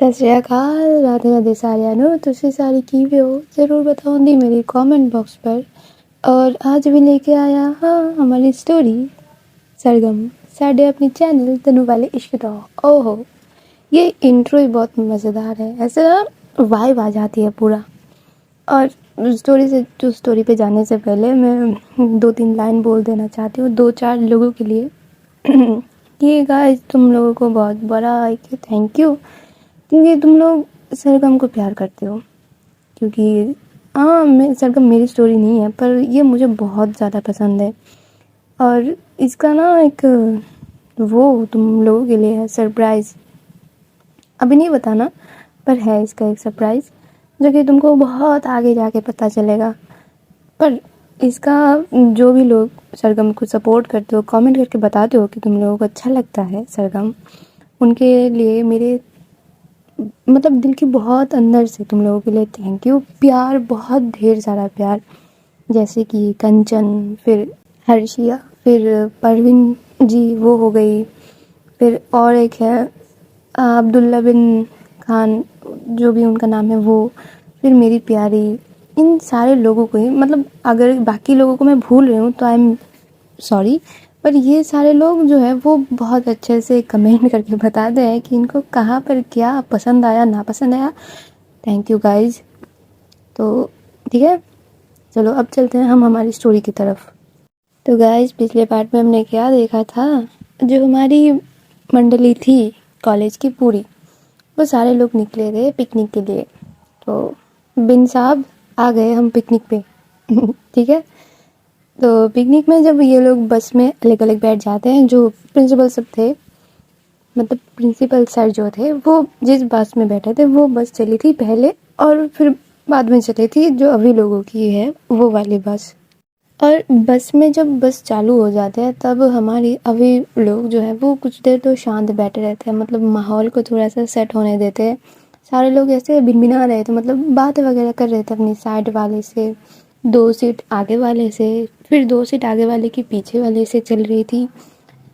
सत श्री अकाल, राधे राधे सारिਆਂ ਨੂੰ। ਤੁਸੀਂ ਸਾਰੇ ਕਿਵੇਂ ਹੋ ज़रूर बताऊँगी मेरी कमेंट बॉक्स पर। और आज भी लेके आया हाँ हमारी स्टोरी सरगम साढ़े अपनी चैनल तनु वाले इश्क दा। ओहो, ये इंट्रो ही बहुत मज़ेदार है, ऐसे ना वाइब आ जाती है पूरा। और स्टोरी पे जाने से पहले मैं 2-3 लाइन बोल देना चाहती हूँ 2-4 लोगों के लिए कि गाइस तुम लोगों को बहुत बड़ा थैंक यू, क्योंकि तुम लोग सरगम को प्यार करते हो। क्योंकि सरगम मेरी स्टोरी नहीं है, पर ये मुझे बहुत ज़्यादा पसंद है। और इसका ना एक वो तुम लोगों के लिए है सरप्राइज़, अभी नहीं बताना, पर है इसका एक सरप्राइज़ जो कि तुमको बहुत आगे जाके पता चलेगा। पर इसका जो भी लोग सरगम को सपोर्ट करते हो, कमेंट करके बताते हो कि तुम लोगों को अच्छा लगता है सरगम, उनके लिए मेरे मतलब दिल की बहुत अंदर से तुम लोगों के लिए थैंक यू। प्यार, बहुत ढेर सारा प्यार, जैसे कि कंचन, फिर हर्षिया, फिर परवीन जी वो हो गई, फिर और एक है अब्दुल्ला बिन खान, जो भी उनका नाम है वो, फिर मेरी प्यारी, इन सारे लोगों को ही, मतलब अगर बाकी लोगों को मैं भूल रही हूँ तो आई एम सॉरी, पर ये सारे लोग जो है वो बहुत अच्छे से कमेंट करके बताते हैं कि इनको कहाँ पर क्या पसंद आया ना पसंद आया। Thank you guys. तो ठीक है, चलो अब चलते हैं हम हमारी स्टोरी की तरफ। तो गाइज पिछले पार्ट में हमने क्या देखा था, जो हमारी मंडली थी कॉलेज की पूरी, वो सारे लोग निकले थे पिकनिक के लिए। तो बिन साहब आ गए हम पिकनिक पे ठीक है। तो पिकनिक में जब ये लोग बस में अलग अलग बैठ जाते हैं, जो प्रिंसिपल सब थे, मतलब प्रिंसिपल सर जो थे, वो जिस बस में बैठे थे वो बस चली थी पहले, और फिर बाद में चली थी जो अभी लोगों की है वो वाली बस। और बस में जब बस चालू हो जाते हैं तब हमारी अभी लोग जो है वो कुछ देर तो शांत बैठे रहते हैं, मतलब माहौल को थोड़ा सा सेट होने देते हैं। सारे लोग ऐसे भिनभिना रहे थे, मतलब बात वगैरह कर रहे थे अपनी साइड वाले से, 2 सीट आगे वाले से, फिर 2 सीट आगे वाले की पीछे वाले से चल रही थी।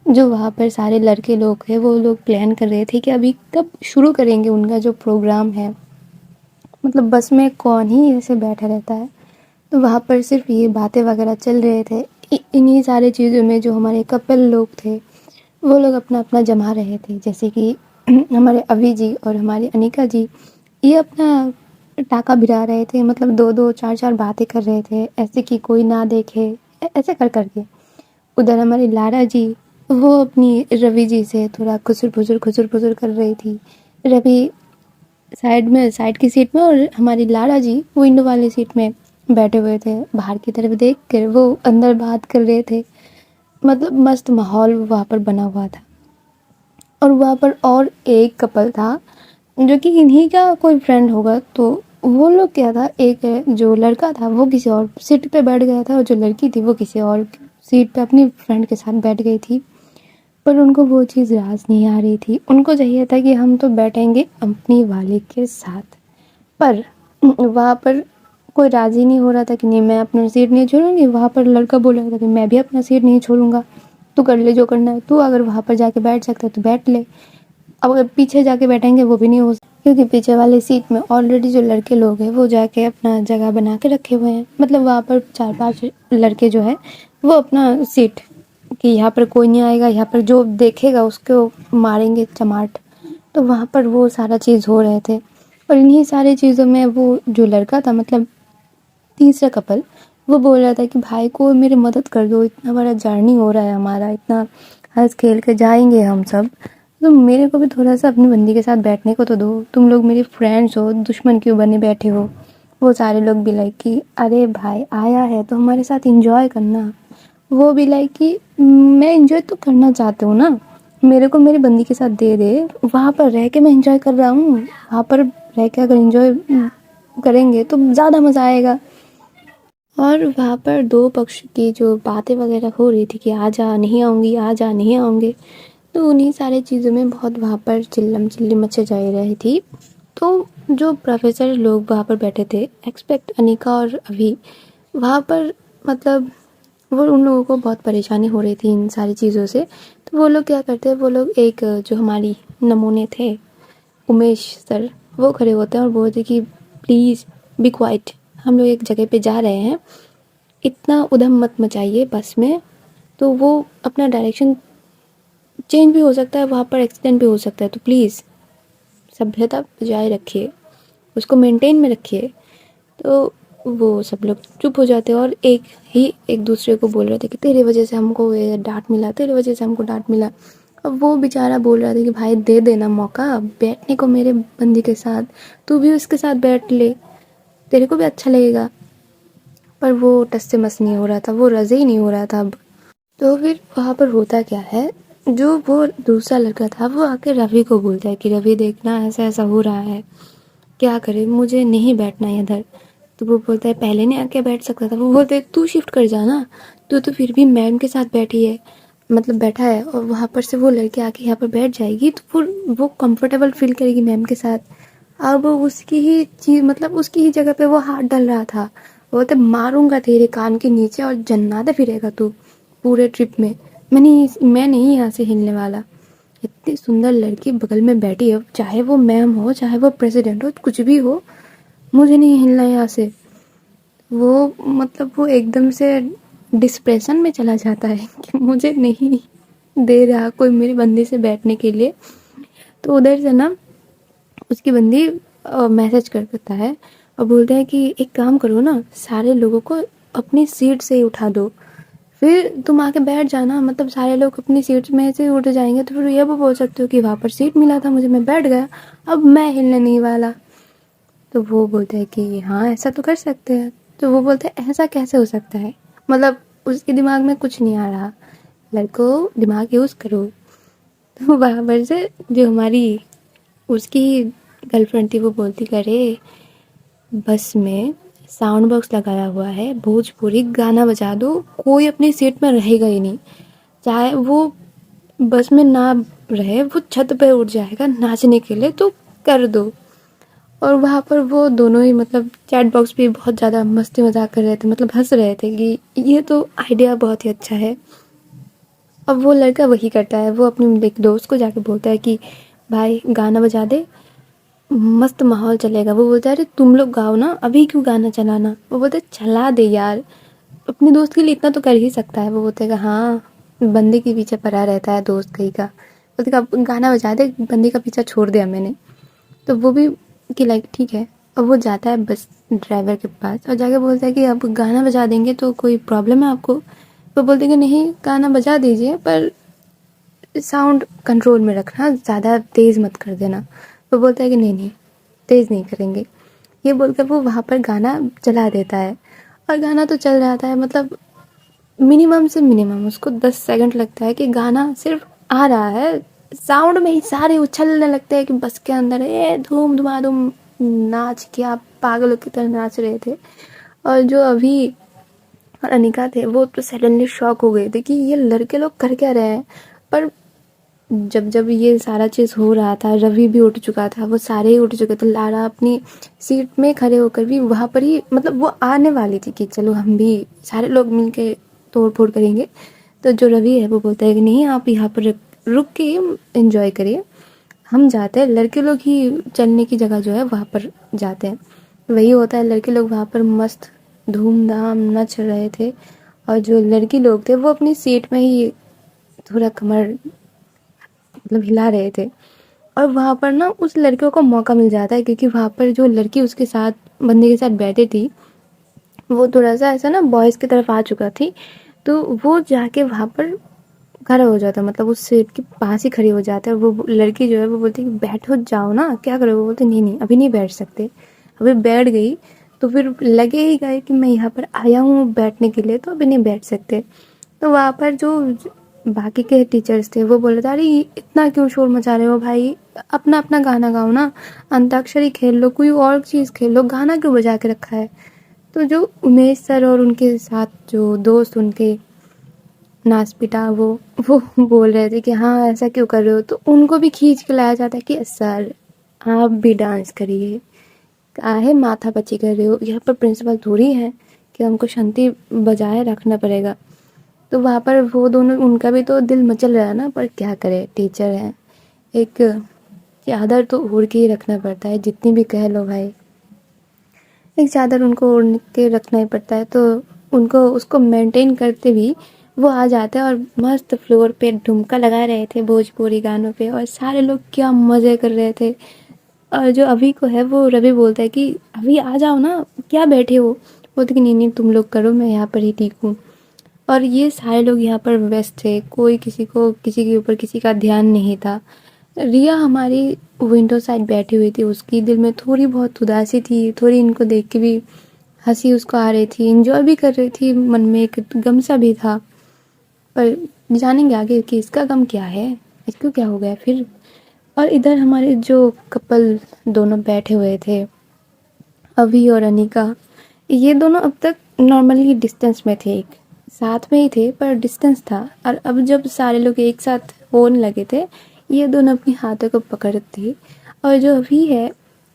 जो वहाँ पर सारे लड़के लोग थे वो लोग प्लान कर रहे थे कि अभी कब शुरू करेंगे उनका जो प्रोग्राम है, मतलब बस में कौन ही ऐसे बैठा रहता है। तो वहाँ पर सिर्फ ये बातें वगैरह चल रहे थे। इन्हीं सारे चीज़ों में जो हमारे कपल लोग थे वो लोग अपना अपना जमा रहे थे, जैसे कि हमारे अभी जी और हमारी अनिका जी ये अपना टाका भिरा रहे थे, मतलब 2-2 4-4 बातें कर रहे थे ऐसे कि कोई ना देखे, ऐसे कर करके। उधर हमारी लारा जी वो अपनी रवि जी से थोड़ा खुसुर कर रही थी। रवि साइड की सीट में और हमारी लारा जी विंडो वाली सीट में बैठे हुए थे, बाहर की तरफ देख कर वो अंदर बात कर रहे थे। मतलब मस्त माहौल वहाँ पर बना हुआ था। और वहाँ पर और एक कपल था जो कि इन्हीं का कोई फ्रेंड होगा। तो वो लोग क्या था, एक जो लड़का था वो किसी और सीट पे बैठ गया था और जो लड़की थी वो किसी और सीट पे अपनी फ्रेंड के साथ बैठ गई थी। पर उनको वो चीज़ राज नहीं आ रही थी, उनको चाहिए था कि हम तो बैठेंगे अपनी वाले के साथ। पर वहाँ पर कोई राज़ी नहीं हो रहा था कि नहीं मैं अपना सीट नहीं छोड़ूंगी। वहाँ पर लड़का बोल रहा था कि मैं भी अपना सीट नहीं छोड़ूंगा, तू कर ले जो करना है, तू अगर वहाँ पर जाके बैठ सकता है तो बैठ ले। अब अगर पीछे जाके बैठेंगे वो भी नहीं हो सकता, क्योंकि पीछे वाले सीट में ऑलरेडी जो लड़के लोग हैं वो जाके अपना जगह बना के रखे हुए हैं। मतलब वहाँ पर 4-5 लड़के जो है वो अपना सीट कि यहाँ पर कोई नहीं आएगा, यहाँ पर जो देखेगा उसको मारेंगे चमाट। तो वहाँ पर वो सारा चीज़ हो रहे थे। और इन्हीं सारी चीज़ों में वो जो लड़का था, मतलब तीसरा कपल, वो बोल रहा था कि भाई को मेरी मदद कर दो, इतना बड़ा जर्नी हो रहा है हमारा, इतना हंस खेल के जाएंगे हम सब, तो मेरे को भी थोड़ा सा अपनी बंदी के साथ बैठने को तो दो, तुम लोग मेरे फ्रेंड्स हो, दुश्मन क्यों बने बैठे हो। वो सारे लोग भी लाइक कि अरे भाई आया है तो हमारे साथ इंजॉय करना। वो भी लाइक कि मैं इंजॉय तो करना चाहती हूँ ना, मेरे को मेरी बंदी के साथ दे दे, वहाँ पर रह के मैं इंजॉय कर रहा हूँ, वहाँ पर रह के अगर इंजॉय करेंगे तो ज़्यादा मज़ा आएगा। और वहाँ पर 2 पक्ष की जो बातें वगैरह हो रही थी कि आजा नहीं आऊँगी, आजा नहीं आऊँगी, तो उन्हीं सारी चीज़ों में बहुत वहाँ पर चिल्लम चिल्ली मचे जा रही थी। तो जो प्रोफेसर लोग वहाँ पर बैठे थे, एक्सपेक्ट अनिका और अभी, वहाँ पर मतलब वो उन लोगों को बहुत परेशानी हो रही थी इन सारी चीज़ों से। तो वो लोग क्या करते हैं, वो लोग एक जो हमारी नमूने थे उमेश सर वो खड़े होते हैं और बोलते कि प्लीज़ बी क्वाइट, हम लोग एक जगह पे जा रहे हैं, इतना उधम मत मचाइए बस में। तो वो अपना डायरेक्शन चेंज भी हो सकता है, वहाँ पर एक्सीडेंट भी हो सकता है, तो प्लीज़ सभ्यता बजाय रखिए, उसको मेंटेन में रखिए। तो वो सब लोग चुप हो जाते हैं और एक दूसरे को बोल रहे थे कि तेरी वजह से हमको ये डांट मिला, तेरी वजह से हमको डांट मिला। अब वो बेचारा बोल रहा था कि भाई दे देना मौका बैठने को मेरे बंदी के साथ, तू भी उसके साथ बैठ ले, तेरे को भी अच्छा लगेगा। पर वो टस से मस नहीं हो रहा था, वो राज़ी ही नहीं हो रहा था अब। तो फिर वहाँ पर होता क्या है, जो वो दूसरा लड़का था वो आके रवि को बोलता है कि रवि देखना ऐसा ऐसा हो रहा है, क्या करे, मुझे नहीं बैठना है इधर। तो वो बोलता है पहले नहीं आके बैठ सकता था। वो बोलते तू शिफ्ट कर जाना, तू तो फिर भी मैम के साथ बैठी है, मतलब बैठा है, और वहाँ पर से वो लड़की आके यहाँ पर बैठ जाएगी तो फिर वो कंफर्टेबल फील करेगी मैम के साथ। अब उसकी ही चीज़, मतलब उसकी ही जगह पे वो हाथ डाल रहा था। वो बोलते मारूंगा तेरे कान के नीचे और जन्नाते फिरेगा तू पूरे ट्रिप में, मैं नहीं यहाँ से हिलने वाला। इतनी सुंदर लड़की बगल में बैठी है, चाहे वो मैम हो चाहे वो प्रेसिडेंट हो, कुछ भी हो, मुझे नहीं हिलना यहाँ से। वो मतलब वो एकदम से डिस्प्रेशन में चला जाता है कि मुझे नहीं दे रहा कोई मेरी बंदी से बैठने के लिए। तो उधर से ना उसकी बंदी मैसेज कर देता है और बोलते हैं कि एक काम करो ना, सारे लोगों को अपनी सीट से ही उठा दो, फिर तुम आके बैठ जाना, मतलब सारे लोग अपनी सीट में से उठ जाएंगे तो फिर ये भी बोल सकते हो कि वहाँ पर सीट मिला था मुझे, मैं बैठ गया, अब मैं हिलने नहीं वाला। तो वो बोलते हैं कि हाँ ऐसा तो कर सकते हैं। तो वो बोलते हैं ऐसा कैसे हो सकता है, मतलब उसके दिमाग में कुछ नहीं आ रहा, लड़कों दिमाग यूज़ करो। तो वहाँ पर से जो हमारी उसकी ही गर्लफ्रेंड थी वो बोलती करे बस में साउंड बॉक्स लगाया हुआ है, भोजपुरी गाना बजा दो, कोई अपनी सीट में रहेगा ही नहीं, चाहे वो बस में ना रहे, वो छत पे उठ जाएगा नाचने के लिए, तो कर दो। और वहाँ पर वो दोनों ही मतलब चैट बॉक्स पे बहुत ज़्यादा मस्ती मजाक कर रहे थे, मतलब हंस रहे थे कि ये तो आइडिया बहुत ही अच्छा है। अब वो लड़का वही करता है, वो अपने एक दोस्त को जाके बोलता है कि भाई गाना बजा दे, मस्त माहौल चलेगा। वो बोलता है अरे तुम लोग गाओ ना, अभी क्यों गाना चलाना। वो बोलते चला दे यार, अपने दोस्त के लिए इतना तो कर ही सकता है। वो बोलते हैं हाँ, बंदे के पीछे पड़ा रहता है दोस्त कहीं का। बोलते अब गाना बजा दे, बंदे का पीछा छोड़ दिया मैंने। तो वो भी कि लाइक ठीक है। अब वो जाता है बस ड्राइवर के पास और जाके बोलता है कि अब गाना बजा देंगे तो कोई प्रॉब्लम है आपको। वो बोलते हैं कि नहीं गाना बजा दीजिए, पर साउंड कंट्रोल में रखना, ज़्यादा तेज़ मत कर देना। वो बोलता है कि नहीं नहीं तेज़ नहीं करेंगे। ये बोलकर वो वहाँ पर गाना चला देता है और गाना तो चल जाता है, मतलब मिनिमम से मिनिमम उसको 10 सेकंड लगता है कि गाना सिर्फ आ रहा है, साउंड में ही सारे उछलने लगते हैं कि बस के अंदर ये धूम धुमाधूम नाच के आप पागलों की तरह नाच रहे थे। और जो अभी और अनिका थे वो तो सडनली शॉक हो गए थे कि ये लड़के लोग कर क्या रहे हैं। पर जब जब ये सारा चीज़ हो रहा था, रवि भी उठ चुका था, वो सारे ही उठ चुके थे, लारा अपनी सीट में खड़े होकर भी वहाँ पर ही, मतलब वो आने वाली थी कि चलो हम भी सारे लोग मिलके तोड़ फोड़ करेंगे। तो जो रवि है वो बोलता है कि नहीं आप यहाँ पर रुक के एंजॉय करिए, हम जाते हैं, लड़के लोग ही चलने की जगह जो है वहाँ पर जाते हैं। वही होता है, लड़के लोग वहाँ पर मस्त धूमधाम नच रहे थे और जो लड़की लोग थे वो अपनी सीट में ही थोड़ा कमर मतलब हिला रहे थे। और वहाँ पर ना उस लड़के को मौका मिल जाता है क्योंकि वहाँ पर जो लड़की उसके साथ बंदे के साथ बैठी थी वो थोड़ा सा ऐसा ना बॉयज़ की तरफ आ चुका थी। तो वो जाके वहाँ पर खड़ा हो जाता है, मतलब उस सीट के पास ही खड़ी हो जाता है। वो लड़की जो है वो बोलती है कि बैठो जाओ ना, क्या करोगे। वो बोलते नहीं नहीं अभी नहीं बैठ सकते, अभी बैठ गई तो फिर लगे ही गए कि मैं यहाँ पर आया हूँ बैठने के लिए, तो अभी नहीं बैठ सकते। तो वहाँ पर जो बाकी के टीचर्स थे वो बोले थे अरे इतना क्यों शोर मचा रहे हो भाई, अपना अपना गाना गाओ ना, अंताक्षरी खेल लो, कोई और चीज़ खेल लो, गाना क्यों बजा के रखा है। तो जो उमेश सर और उनके साथ जो दोस्त उनके नाच पिटा वो बोल रहे थे कि हाँ ऐसा क्यों कर रहे हो। तो उनको भी खींच के लाया जाता है कि सर आप भी डांस करिए, काहे माथा पची कर रहे हो, यहाँ पर प्रिंसिपल थोड़ी है कि हमको शांति बजाय रखना पड़ेगा। तो वहाँ पर वो दोनों, उनका भी तो दिल मचल रहा है ना, पर क्या करे टीचर है। एक चादर तो ओढ़ के ही रखना पड़ता है, जितनी भी कह लो भाई, एक चादर उनको ओढ़ के रखना ही पड़ता है। तो उनको उसको मेंटेन करते भी वो आ जाते हैं और मस्त फ्लोर पे ठुमका लगा रहे थे भोजपुरी गानों पे, और सारे लोग क्या मज़े कर रहे थे। और जो अभी को है वो रवि बोलता है कि अभी आ जाओ ना, क्या बैठे हो। बोलते कि नहीं नहीं तुम लोग करो, मैं यहाँ पर ही ठीक हूँ। और ये सारे लोग यहाँ पर व्यस्त थे, कोई किसी को किसी के ऊपर किसी का ध्यान नहीं था। रिया हमारी विंडो साइड बैठी हुई थी, उसकी दिल में थोड़ी बहुत उदासी थी, थोड़ी इनको देख के भी हंसी उसको आ रही थी, इंजॉय भी कर रही थी, मन में एक गम सा भी था। पर जानेंगे आगे कि इसका गम क्या है, इसको क्या हो गया फिर। और इधर हमारे जो कपल दोनों बैठे हुए थे, अभी और अनिका, ये दोनों अब तक नॉर्मली डिस्टेंस में थे, एक साथ में ही थे पर डिस्टेंस था। और अब जब सारे लोग एक साथ होने लगे थे, ये दोनों अपनी हाथों को पकड़ते थे। और जो अभी है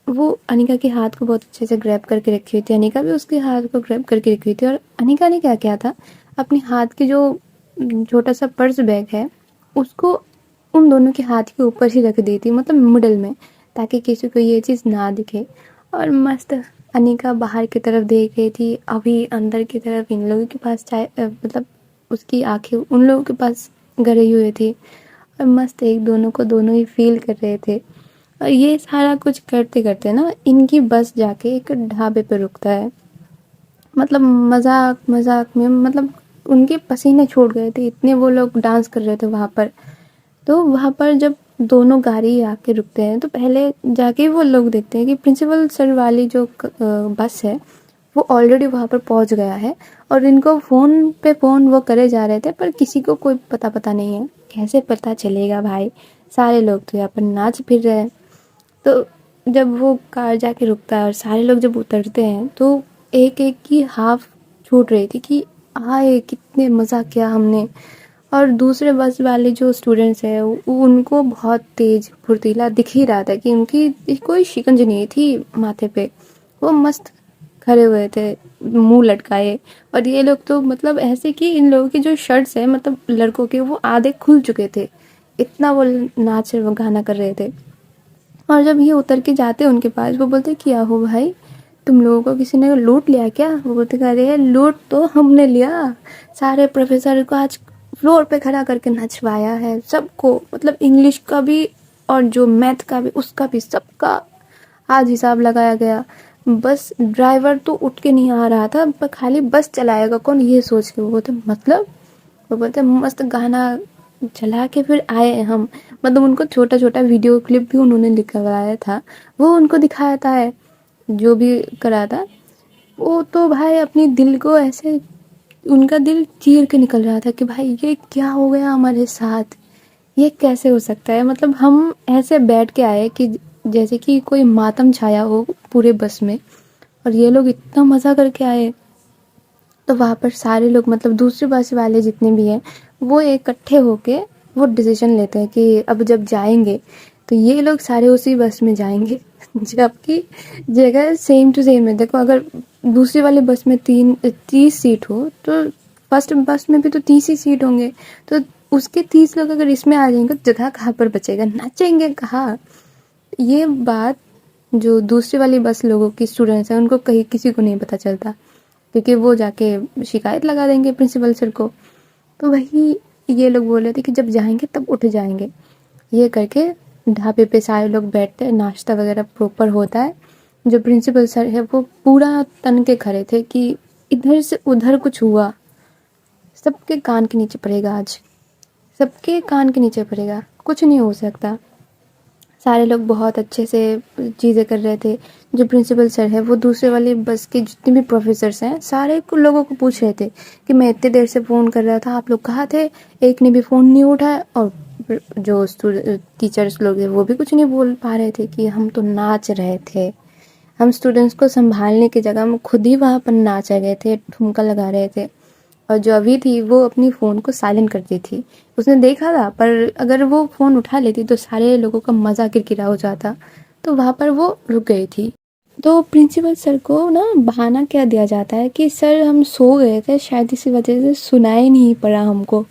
वो अनिका के हाथ को बहुत अच्छे से ग्रैब करके रखी हुई थी, अनिका भी उसके हाथ को ग्रैब करके रखी हुई थी। और अनिका ने क्या किया था, अपने हाथ के जो छोटा सा पर्स बैग है उसको उन दोनों के हाथ के ऊपर ही रख दी थी, मतलब मिडल में, ताकि किसी को ये चीज़ ना दिखे। और मस्त अनिका बाहर की तरफ देख रही थी, अभी अंदर की तरफ इन लोगों के पास मतलब उसकी आंखें उन लोगों के पास गड़ी हुई थी। और मस्त एक दोनों को दोनों ही फील कर रहे थे। और ये सारा कुछ करते करते ना इनकी बस जाके एक ढाबे पे रुकता है। मतलब मजाक मजाक में, मतलब उनके पसीने छूट गए थे, इतने वो लोग डांस कर रहे थे वहाँ पर। तो वहाँ पर जब दोनों गाड़ी आके रुकते हैं तो पहले जाके वो लोग देखते हैं कि प्रिंसिपल सर वाली जो बस है वो ऑलरेडी वहाँ पर पहुँच गया है। और इनको फ़ोन पे फ़ोन वो करे जा रहे थे, पर किसी को कोई पता नहीं है। कैसे पता चलेगा भाई, सारे लोग तो यहाँ पर नाच फिर रहे हैं। तो जब वो कार जाके रुकता है और सारे लोग जब उतरते हैं तो एक एक की हाफ छूट रही थी कि आए कितने मज़ा किया हमने। और दूसरे बस वाले जो स्टूडेंट्स हैं उनको बहुत तेज फुर्तीला दिख ही रहा था कि उनकी कोई शिकंज नहीं थी माथे पे, वो मस्त खड़े हुए थे मुंह लटकाए। और ये लोग तो मतलब ऐसे कि इन लोगों की जो शर्ट्स है मतलब लड़कों के वो आधे खुल चुके थे, इतना वो नाच वो गाना कर रहे थे। और जब ये उतर के जाते उनके पास, वो बोलते क्या हो भाई, तुम लोगों को किसी ने लूट लिया क्या। वो बोलते अरे लूट तो हमने लिया, सारे प्रोफेसर को आज फ्लोर पे खड़ा करके नचवाया है सबको, मतलब इंग्लिश का भी और जो मैथ का भी उसका भी सबका आज हिसाब लगाया गया। बस ड्राइवर तो उठ के नहीं आ रहा था, पर खाली बस चलाएगा कौन ये सोच के। वो बोलते मतलब, वो बोलते मस्त गाना चला के फिर आए हम, मतलब उनको छोटा छोटा वीडियो क्लिप भी उन्होंने लिखवाया था, वो उनको दिखाया था है, जो भी करा था। वो तो भाई अपनी दिल को ऐसे, उनका दिल चीर के निकल रहा था कि भाई ये क्या हो गया हमारे साथ, ये कैसे हो सकता है। मतलब हम ऐसे बैठ के आए कि जैसे कि कोई मातम छाया हो पूरे बस में, और ये लोग इतना मज़ा करके आए। तो वहाँ पर सारे लोग मतलब दूसरे बस वाले जितने भी हैं वो इकट्ठे होके वो डिसीजन लेते हैं कि अब जब जाएंगे तो ये लोग सारे उसी बस में जाएंगे जबकि जगह सेम टू सेम है। देखो अगर दूसरी वाली बस में 30 सीट हो तो फर्स्ट बस में भी तो 30 ही सीट होंगे, तो उसके 30 लोग अगर इसमें आ जाएंगे तो जगह कहाँ पर बचेगा, नाचेंगे कहाँ। ये बात जो दूसरी वाली बस लोगों की स्टूडेंट्स हैं उनको कहीं किसी को नहीं पता चलता, क्योंकि वो जाके शिकायत लगा देंगे प्रिंसिपल सर को। तो वही ये लोग बोल रहे थे कि जब जाएंगे तब उठ जाएंगे। ये करके ढाबे पे सारे लोग बैठते हैं, नाश्ता वगैरह प्रॉपर होता है। जो प्रिंसिपल सर है वो पूरा तन के खड़े थे कि इधर से उधर कुछ हुआ सबके कान के नीचे पड़ेगा, आज सबके कान के नीचे पड़ेगा, कुछ नहीं हो सकता। सारे लोग बहुत अच्छे से चीज़ें कर रहे थे। जो प्रिंसिपल सर है वो दूसरे वाले बस के जितने भी प्रोफेसर्स हैं सारे लोगों को पूछ रहे थे कि मैं इतने देर से फ़ोन कर रहा था, आप लोग कहाँ थे, एक ने भी फ़ोन नहीं उठाया। और जो टीचर्स लोग थे वो भी कुछ नहीं बोल पा रहे थे कि हम तो नाच रहे थे, हम स्टूडेंट्स को संभालने की जगह हम खुद ही वहाँ पर नाच रहे थे, ठुमका लगा रहे थे। और जो अभी थी वो अपनी फ़ोन को साइलेंट करती थी, उसने देखा था, पर अगर वो फ़ोन उठा लेती तो सारे लोगों का मज़ा किरकिरा हो जाता, तो वहाँ पर वो रुक गई थी। तो प्रिंसिपल सर को ना बहाना क्या दिया जाता है कि सर हम सो गए थे शायद, इसी वजह से सुनाई नहीं पड़ा हमको।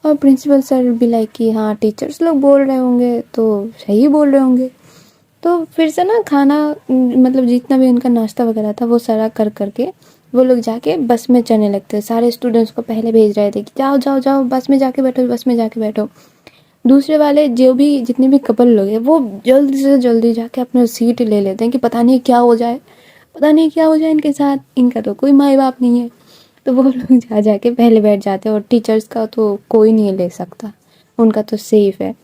और प्रिंसिपल सर भी लाइक कि हाँ टीचर्स लोग बोल रहे होंगे तो सही बोल रहे होंगे। तो फिर से ना खाना मतलब जितना भी उनका नाश्ता वगैरह था वो सारा कर करके वो लोग जाके बस में चढ़ने लगते। सारे स्टूडेंट्स को पहले भेज रहे थे कि जाओ जाओ जाओ बस में जाके बैठो, बस में जाके बैठो। दूसरे वाले जो भी जितने भी कपल लोग हैं वो जल्दी से जल्दी जाके अपना सीट ले लेते हैं कि पता नहीं क्या हो जाए, पता नहीं क्या हो जाए इनके साथ, इनका तो कोई माँ बाप नहीं है। तो वो लोग जा जाके पहले बैठ जाते हैं और टीचर्स का तो कोई नहीं ले सकता, उनका तो सेफ है।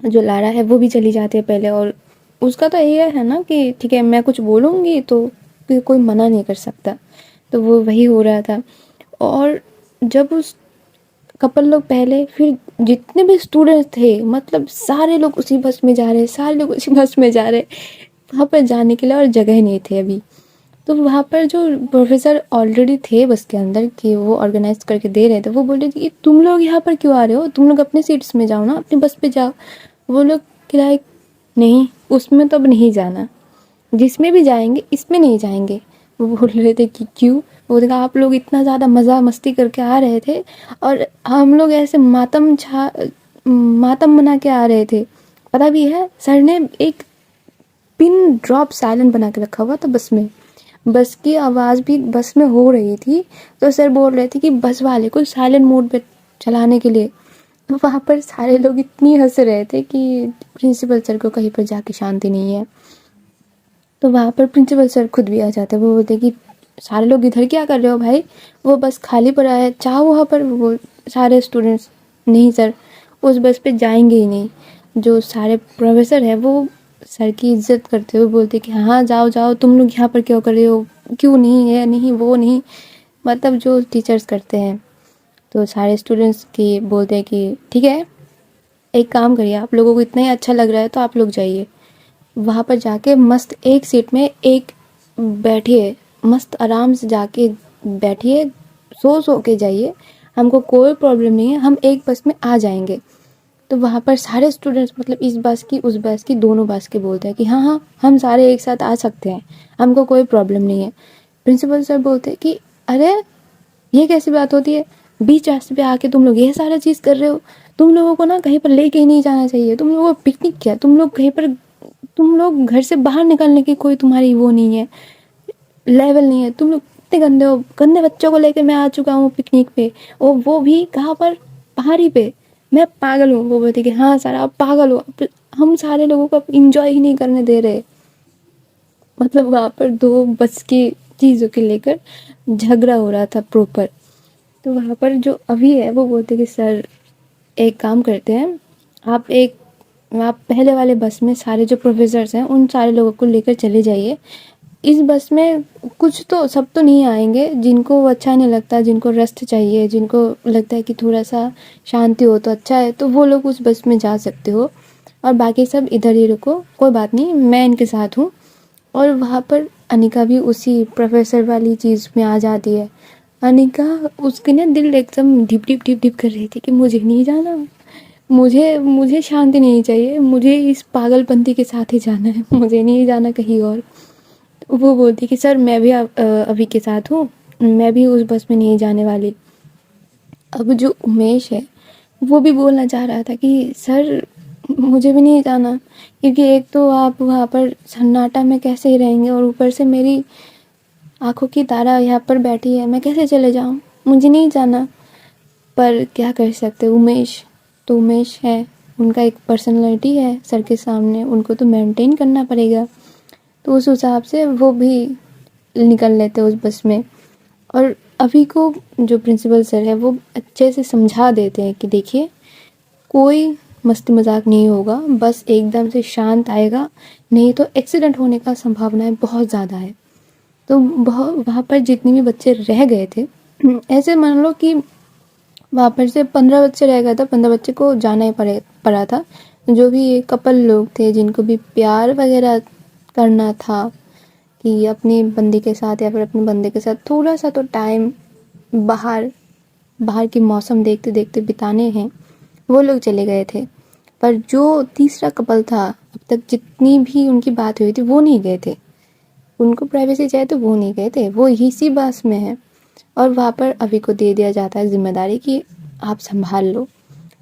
जो लारा है वो भी चली जाती है पहले, और उसका तो ये है ना कि ठीक है मैं कुछ बोलूँगी तो फिर कोई मना नहीं कर सकता। तो वो वही हो रहा था। और जब उस कपल लोग पहले, फिर जितने भी स्टूडेंट्स थे मतलब सारे लोग उसी बस में जा रहे, सारे लोग उसी बस में जा रहे। वहाँ पर जाने के लिए और जगह नहीं थी अभी। तो वहाँ पर जो प्रोफेसर ऑलरेडी थे बस के अंदर कि वो ऑर्गेनाइज करके दे रहे थे, वो बोल रहे थे कि तुम लोग यहाँ पर क्यों आ रहे हो, तुम लोग अपने सीट्स में जाओ ना, अपनी बस पे जाओ। वो लोग किराए नहीं, उसमें तो अब नहीं जाना, जिसमें भी जाएंगे इसमें नहीं जाएंगे। वो बोल रहे थे कि क्यों। वो देखा आप लोग इतना ज़्यादा मज़ा मस्ती करके आ रहे थे और हम लोग ऐसे मातम बना के आ रहे थे। पता भी है सर ने एक पिन ड्रॉप साइलेंट बना के रखा हुआ था बस में। बस की आवाज़ भी बस में हो रही थी तो सर बोल रहे थे कि बस वाले को साइलेंट मोड पे चलाने के लिए। तो वहाँ पर सारे लोग इतनी हंस रहे थे कि प्रिंसिपल सर को कहीं पर जाके शांति नहीं है। तो वहाँ पर प्रिंसिपल सर खुद भी आ जाते हैं। वो बोलते कि सारे लोग इधर क्या कर रहे हो भाई, वो बस खाली पड़ा है, चाहो वहाँ पर। वो सारे स्टूडेंट्स नहीं सर, उस बस पे जाएंगे ही नहीं। जो सारे प्रोफेसर है वो सर की इज्जत करते हुए बोलते कि हाँ जाओ जाओ, तुम लोग यहाँ पर क्यों कर रहे हो, क्यों नहीं है, नहीं वो नहीं, मतलब जो टीचर्स करते हैं। तो सारे स्टूडेंट्स की बोलते हैं कि ठीक है एक काम करिए, आप लोगों को इतना ही अच्छा लग रहा है तो आप लोग जाइए वहाँ पर जाके मस्त एक सीट में एक बैठिए, मस्त आराम से जाके बैठिए, सो के जाइए, हमको कोई प्रॉब्लम नहीं है, हम एक बस में आ जाएंगे। तो वहाँ पर सारे स्टूडेंट्स मतलब इस बस की उस बस की दोनों बस के बोलते हैं कि हाँ हाँ हम सारे एक साथ आ सकते हैं, हमको कोई प्रॉब्लम नहीं है। प्रिंसिपल सर बोलते हैं कि अरे ये कैसी बात होती है, बीच रास्ते पे आके तुम लोग ये सारा चीज़ कर रहे हो, तुम लोगों को ना कहीं पर लेके ही नहीं जाना चाहिए, तुम लोगों को पिकनिक क्या, तुम लोग कहीं पर, तुम लोग घर से बाहर निकलने की कोई तुम्हारी वो नहीं है, लेवल नहीं है, तुम लोग इतने गंदे हो, गंदे बच्चों को लेकर मैं आ चुका हूँ पिकनिक पे, और वो भी कहाँ पर, पहाड़ी पे। मैं पागल हूँ। वो बोलते कि हाँ सर आप पागल हो, हम सारे लोगों को इंजॉय ही नहीं करने दे रहे। मतलब वहाँ पर दो बस की चीज़ों के लेकर झगड़ा हो रहा था प्रॉपर। तो वहाँ पर जो अभी है वो बोलते कि सर एक काम करते हैं, आप पहले वाले बस में सारे जो प्रोफेसर्स हैं उन सारे लोगों को लेकर चले जाइए। इस बस में कुछ तो, सब तो नहीं आएंगे, जिनको अच्छा नहीं लगता, जिनको रेस्ट चाहिए, जिनको लगता है कि थोड़ा सा शांति हो तो अच्छा है, तो वो लोग उस बस में जा सकते हो, और बाकी सब इधर ही रुको, कोई बात नहीं मैं इनके साथ हूँ। और वहाँ पर अनिका भी उसी प्रोफेसर वाली चीज़ में आ जाती है। अनिका, उसके ना दिल एकदम ढिप ढिप ढिप ढिप कर रही थी कि मुझे नहीं जाना, मुझे मुझे शांति नहीं चाहिए, मुझे इस पागलपंती के साथ ही जाना है, मुझे नहीं जाना कहीं और। वो बोलती कि सर मैं भी अभी के साथ हूँ, मैं भी उस बस में नहीं जाने वाली। अब जो उमेश है वो भी बोलना चाह रहा था कि सर मुझे भी नहीं जाना, क्योंकि एक तो आप वहाँ पर सन्नाटा में कैसे ही रहेंगे, और ऊपर से मेरी आंखों की तारा यहाँ पर बैठी है, मैं कैसे चले जाऊँ, मुझे नहीं जाना। पर क्या कर सकते, उमेश तो उमेश है, उनका एक पर्सनैलिटी है सर के सामने, उनको तो मेंटेन करना पड़ेगा। तो उस हिसाब से वो भी निकल लेते उस बस में। और अभी को जो प्रिंसिपल सर है वो अच्छे से समझा देते हैं कि देखिए कोई मस्ती मजाक नहीं होगा, बस एकदम से शांत आएगा, नहीं तो एक्सीडेंट होने का संभावनाएं बहुत ज़्यादा है। तो वहाँ पर जितने भी बच्चे रह गए थे, ऐसे मान लो कि वहाँ पर से 15 बच्चे रह गए थे, 15 बच्चे को जाना ही पड़ा था। जो भी कपल लोग थे जिनको भी प्यार वगैरह करना था कि अपने बंदी के साथ या फिर अपने बंदे के साथ थोड़ा सा तो टाइम बाहर बाहर की मौसम देखते देखते बिताने हैं, वो लोग चले गए थे। पर जो तीसरा कपल था, अब तक जितनी भी उनकी बात हुई थी वो नहीं गए थे, उनको प्राइवेसी चाहिए तो वो नहीं गए थे, वो इसी बस में है। और वहाँ पर अभी को दे दिया जाता है जिम्मेदारी कि आप संभाल लो।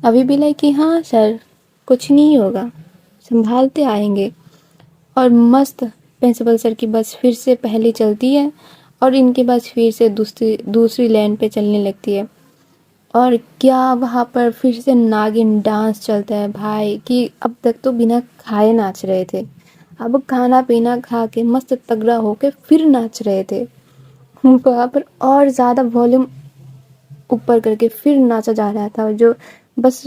अभी भी लाइक कि हाँ सर कुछ नहीं होगा, संभालते आएंगे। और मस्त प्रिंसिपल सर की बस फिर से पहले चलती है और इनकी बस फिर से दूसरी लाइन पे चलने लगती है। और क्या वहाँ पर फिर से नागिन डांस चलता है भाई, कि अब तक तो बिना खाए नाच रहे थे, अब खाना पीना खा के मस्त तगड़ा होके फिर नाच रहे थे। वहाँ पर और ज़्यादा वॉल्यूम ऊपर करके फिर नाचा जा रहा था। और जो बस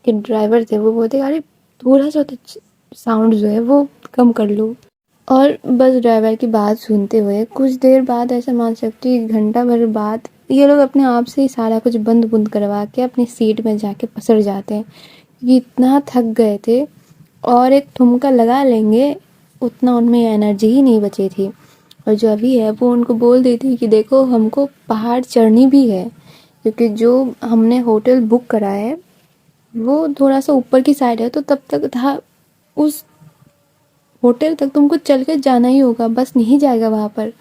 के ड्राइवर थे वो बोलते अरे थोड़ा सा साउंड जो है वो कम कर लो। और बस ड्राइवर की बात सुनते हुए कुछ देर बाद, ऐसा मान सकती घंटा भर बाद, ये लोग अपने आप से ही सारा कुछ बंद बुंद करवा के अपनी सीट में जाके पसर जाते हैं, क्योंकि इतना थक गए थे और एक ठुमका लगा लेंगे उतना उनमें एनर्जी ही नहीं बची थी। और जो अभी है वो उनको बोल देती कि देखो हमको पहाड़ चढ़नी भी है, क्योंकि जो हमने होटल बुक करा है वो थोड़ा सा ऊपर की साइड है, तो तब तक था उस होटल तक तुमको चल के जाना ही होगा, बस नहीं जाएगा वहाँ पर।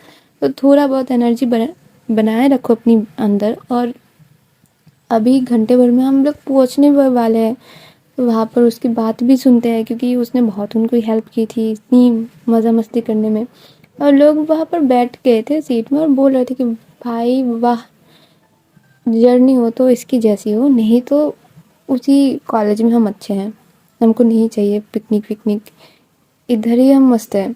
तो थोड़ा बहुत एनर्जी बनाए रखो अपनी अंदर, और अभी घंटे भर में हम लोग पहुँचने वाले हैं। तो वहाँ पर उसकी बात भी सुनते हैं, क्योंकि उसने बहुत उनको हेल्प की थी इतनी मज़ा मस्ती करने में। और लोग वहाँ पर बैठ गए थे सीट में और बोल रहे थे कि भाई वाह, जर्नी हो तो इसकी जैसी हो, नहीं तो उसी कॉलेज में हम अच्छे हैं, हमको नहीं चाहिए पिकनिक विकनिक, इधर ही हम मस्त हैं।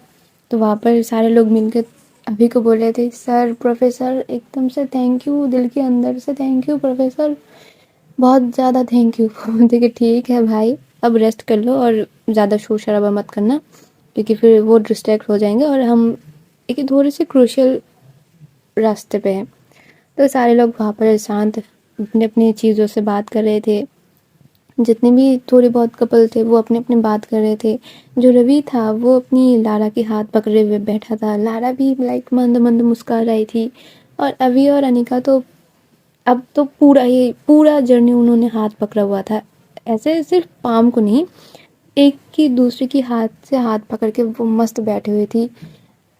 तो वहाँ पर सारे लोग मिलकर अभी को बोल रहे थे सर प्रोफेसर एकदम से थैंक यू, दिल के अंदर से थैंक यू प्रोफेसर, बहुत ज़्यादा थैंक यू। देखिए ठीक है भाई, अब रेस्ट कर लो और ज़्यादा शोर शराबा मत करना, क्योंकि फिर वो डिस्ट्रैक्ट हो जाएंगे और हम एक थोड़े से क्रूशियल रास्ते पे हैं। तो सारे लोग वहाँ पर शांत अपने अपनी चीज़ों से बात कर रहे थे, जितने भी थोड़े बहुत कपल थे वो अपने अपने बात कर रहे थे। जो रवि था वो अपनी लारा के हाथ पकड़े हुए बैठा था, लारा भी लाइक मंद मंद मुस्कुरा रही थी। और अभी और अनिका तो अब तो पूरा जर्नी उन्होंने हाथ पकड़ा हुआ था, ऐसे सिर्फ पाम को नहीं, एक की दूसरे की हाथ से हाथ पकड़ के वो मस्त बैठी हुई थी।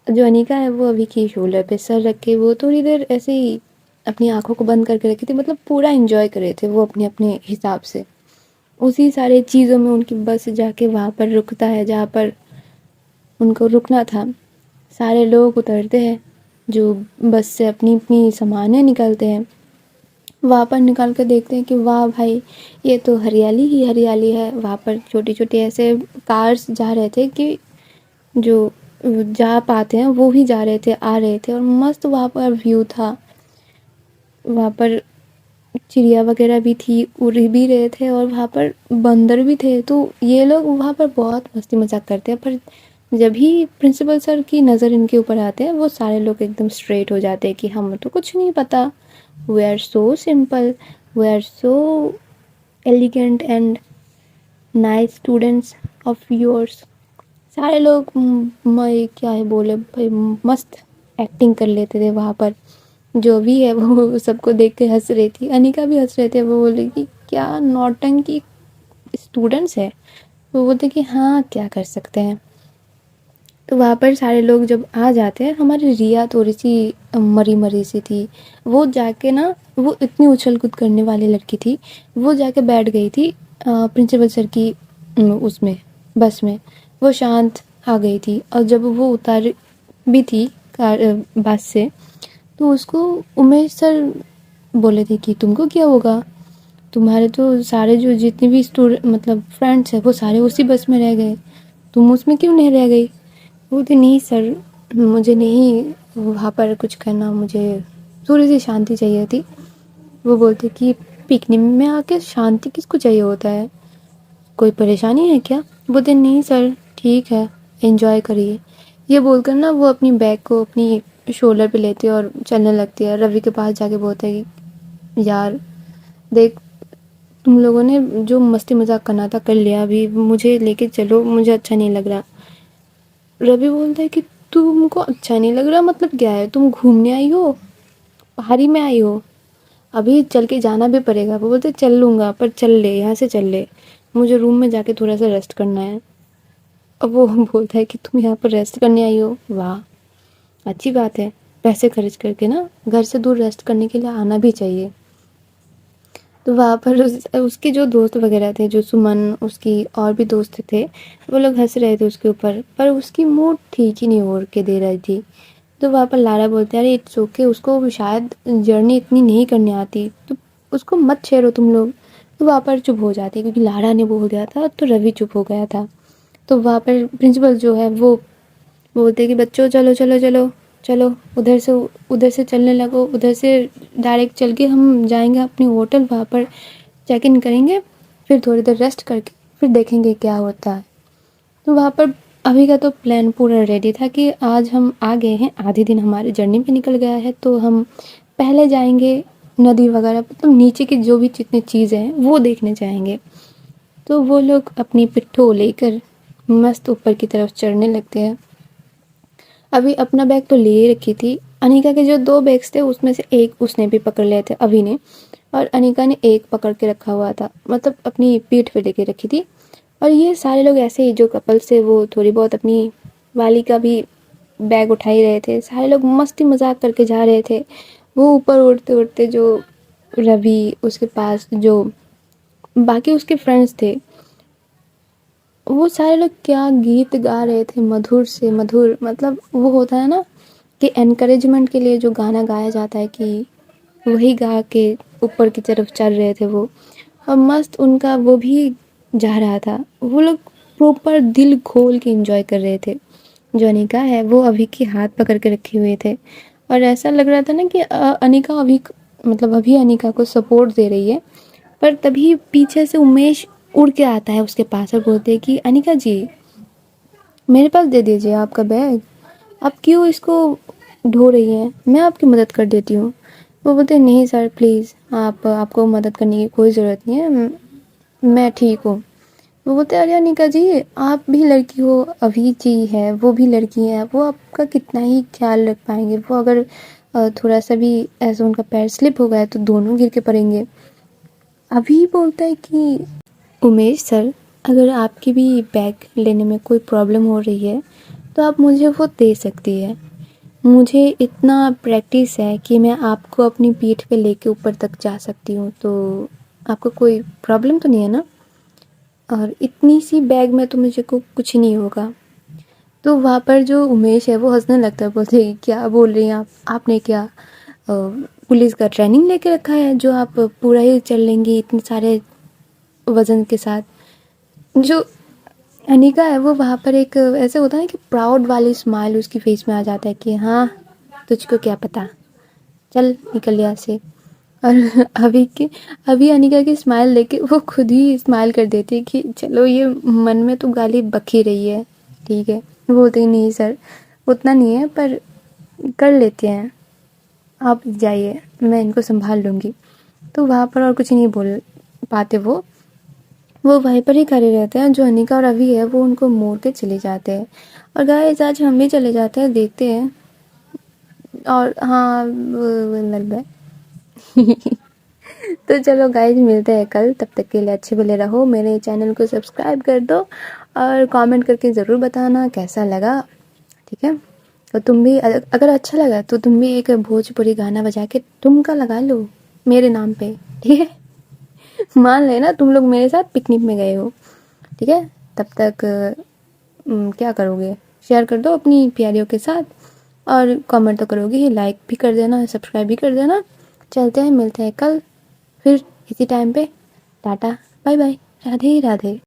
जो अनिका है वो अभी की शोल्डर पे सर रख के वो थोड़ी देर ऐसे ही अपनी आंखों को बंद करके रखी थी, मतलब पूरा एंजॉय कर रहे थे वो अपने अपने हिसाब से। उसी सारे चीज़ों में उनकी बस जाके वहाँ पर रुकता है जहाँ पर उनको रुकना था। सारे लोग उतरते हैं जो बस से अपनी अपनी सामानें निकालते हैं, वहाँ पर निकाल कर देखते हैं कि वाह भाई ये तो हरियाली ही हरियाली है। वहाँ पर छोटे छोटे ऐसे कार्स जा रहे थे कि जो जा पाते हैं वो ही जा रहे थे आ रहे थे, और मस्त वहाँ पर व्यू था। वहाँ पर चिड़िया वगैरह भी थी, उड़ भी रहे थे, और वहाँ पर बंदर भी थे। तो ये लोग वहाँ पर बहुत मस्ती मजाक करते हैं, पर जब ही प्रिंसिपल सर की नज़र इनके ऊपर आते हैं वो सारे लोग एकदम स्ट्रेट हो जाते हैं कि हमें तो कुछ नहीं पता, we are so simple, we are so elegant and nice students of yours. सारे लोग मैं क्या है बोले भाई, मस्त एक्टिंग कर लेते थे वहाँ पर। जो भी है वो सबको देख के हंस रही थी, अनिका भी हंस रहे थे। वो बोले कि क्या नौटंकी स्टूडेंट्स है। वो बोलते कि हाँ क्या कर सकते हैं। तो वहाँ पर सारे लोग जब आ जाते हैं, हमारी रिया थोड़ी सी मरी मरी सी थी, वो जाके ना, वो इतनी उछल कूद करने वाली लड़की थी, वो जाके बैठ गई थी प्रिंसिपल सर की उसमें बस में। वो शांत आ गई थी, और जब वो उतार भी थी बस से, तो उसको उमेश सर बोले थे कि तुमको क्या होगा, तुम्हारे तो सारे जो जितने भी स्टूडेंट मतलब फ्रेंड्स हैं वो सारे उसी बस में रह गए, तुम उसमें क्यों नहीं रह गई। बोलती नहीं सर, मुझे नहीं वहाँ पर कुछ करना, मुझे थोड़ी सी शांति चाहिए थी। वो बोलते कि पिकनिक में आके शांति किसको चाहिए होता है, कोई परेशानी है क्या। बोलते नहीं सर ठीक है, एंजॉय करिए। ये बोलकर ना वो अपनी बैग को अपनी शोल्डर पे लेती है और चलने लगती है। रवि के पास जाके बोलते है कि यार देख, तुम लोगों ने जो मस्ती मजाक करना था कर लिया, अभी मुझे लेके चलो, मुझे अच्छा नहीं लग रहा। रवि बोलता है कि तुमको अच्छा नहीं लग रहा मतलब क्या है, तुम घूमने आई हो, पहाड़ी में आई हो, अभी चल के जाना भी पड़ेगा। वो बोलते चल लूँगा, पर चल ले यहाँ से, चल ले, मुझे रूम में जाके थोड़ा सा रेस्ट करना है। अब वो बोलता है कि तुम यहाँ पर रेस्ट करने आई हो, वाह अच्छी बात है, पैसे खर्च करके ना घर से दूर रेस्ट करने के लिए आना भी चाहिए। तो वहाँ पर उसके जो दोस्त वगैरह थे, जो सुमन, उसकी और भी दोस्त थे, वो लोग हँस रहे थे उसके ऊपर, पर उसकी मूड ठीक ही नहीं हो के दे रही थी। तो वहाँ पर लारा बोलते अरे इट्स ओके, उसको शायद जर्नी इतनी नहीं करनी आती, तो उसको मत छेड़ो तुम लोग। तो वहाँ पर चुप हो जाते क्योंकि लारा ने बोल दिया था, तो रवि चुप हो गया था। तो वहाँ पर प्रिंसिपल जो है वो बोलते कि बच्चों चलो चलो चलो चलो, उधर से चलने लगो, उधर से डायरेक्ट चल के हम जाएंगे अपनी होटल, वहाँ पर चेक इन करेंगे, फिर थोड़ी देर रेस्ट करके फिर देखेंगे क्या होता है। तो वहाँ पर अभी का तो प्लान पूरा रेडी था कि आज हम आ गए हैं, आधे दिन हमारे जर्नी पे निकल गया है, तो हम पहले जाएंगे नदी वगैरह, मतलब नीचे की जो भी जितनी चीज़ें हैं वो देखने जाएंगे। तो वो लोग अपनी पिट्ठू लेकर मस्त ऊपर की तरफ चढ़ने लगते हैं। अभी अपना बैग तो ले रखी थी, अनिका के जो 2 बैग्स थे उसमें से एक उसने भी पकड़ लिए थे अभी ने, और अनिका ने एक पकड़ के रखा हुआ था, मतलब अपनी पीठ पे लेके रखी थी। और ये सारे लोग ऐसे ही जो कपल से वो थोड़ी बहुत अपनी वाली का भी बैग उठा ही रहे थे, सारे लोग मस्ती मजाक करके जा रहे थे। वो ऊपर उड़ते उड़ते जो रवि, उसके पास जो बाकी उसके फ्रेंड्स थे, वो सारे लोग क्या गीत गा रहे थे, मधुर से मधुर, मतलब वो होता है ना कि एनकरेजमेंट के लिए जो गाना गाया जाता है, कि वही गा के ऊपर की तरफ चल रहे थे वो। और मस्त उनका वो भी जा रहा था, वो लोग प्रॉपर दिल खोल के एंजॉय कर रहे थे। जो अनिका है वो अभी के हाथ पकड़ के रखे हुए थे, और ऐसा लग रहा था ना कि अनिका अभी, मतलब अभी अनिका को सपोर्ट दे रही है। पर तभी पीछे से उमेश उड़ के आता है उसके पास और बोलते हैं कि अनिका जी, मेरे पास दे दीजिए आपका बैग, आप क्यों इसको ढो रही हैं, मैं आपकी मदद कर देती हूँ। वो बोलते हैं नहीं सर प्लीज़, आपको मदद करने की कोई ज़रूरत नहीं है, मैं ठीक हूँ। वो बोलते हैं अरे अनिका जी, आप भी लड़की हो, अभी जी है वो भी लड़की है, वो आपका कितना ही ख्याल रख पाएंगे, वो अगर थोड़ा सा भी ऐसा उनका पैर स्लिप हो गया तो दोनों गिर के पड़ेंगे। अभी बोलता है कि उमेश सर, अगर आपकी भी बैग लेने में कोई प्रॉब्लम हो रही है तो आप मुझे वो दे सकती है, मुझे इतना प्रैक्टिस है कि मैं आपको अपनी पीठ पे लेके ऊपर तक जा सकती हूँ, तो आपको कोई प्रॉब्लम तो नहीं है ना, और इतनी सी बैग में तो मुझे को कुछ नहीं होगा। तो वहाँ पर जो उमेश है वो हंसने लगता है, बोलते हैं क्या बोल रही हैं आप, आपने क्या पुलिस का ट्रेनिंग लेके रखा है जो आप पूरा ही चल लेंगी इतने सारे वज़न के साथ। जो अनिका है वो वहाँ पर एक ऐसे होता है कि प्राउड वाली स्माइल उसकी फेस में आ जाता है कि हाँ तुझको क्या पता, चल निकल यहाँ से। और अभी अनिका की स्माइल देख के वो खुद ही स्माइल कर देती है कि चलो ये मन में तो गाली बक ही रही है, ठीक है। बोलते हैं नहीं सर उतना नहीं है, पर कर लेते हैं, आप जाइए मैं इनको संभाल लूँगी। तो वहाँ पर और कुछ नहीं बोल पाते वो वहीं पर ही खड़े रहते हैं। जो अनिका और अभी है वो उनको मोड़ के चले जाते हैं, और गाइस आज हम भी चले जाते हैं, देखते हैं। और हाँ लग रहा है तो चलो गाइस मिलते हैं कल, तब तक के लिए अच्छे भले रहो, मेरे चैनल को सब्सक्राइब कर दो और कमेंट करके ज़रूर बताना कैसा लगा, ठीक है। तो तुम भी अगर अच्छा लगा तो तुम भी एक भोजपुरी गाना बजा के ठुमका लगा लो मेरे नाम पे, ठीक है। मान लेना तुम लोग मेरे साथ पिकनिक में गए हो, ठीक है। तब तक क्या करोगे, शेयर कर दो अपनी प्यारियों के साथ, और कमेंट तो करोगे ही, लाइक भी कर देना, सब्सक्राइब भी कर देना। चलते हैं, मिलते हैं कल फिर इसी टाइम पे, tata bye bye, Radhe Radhe.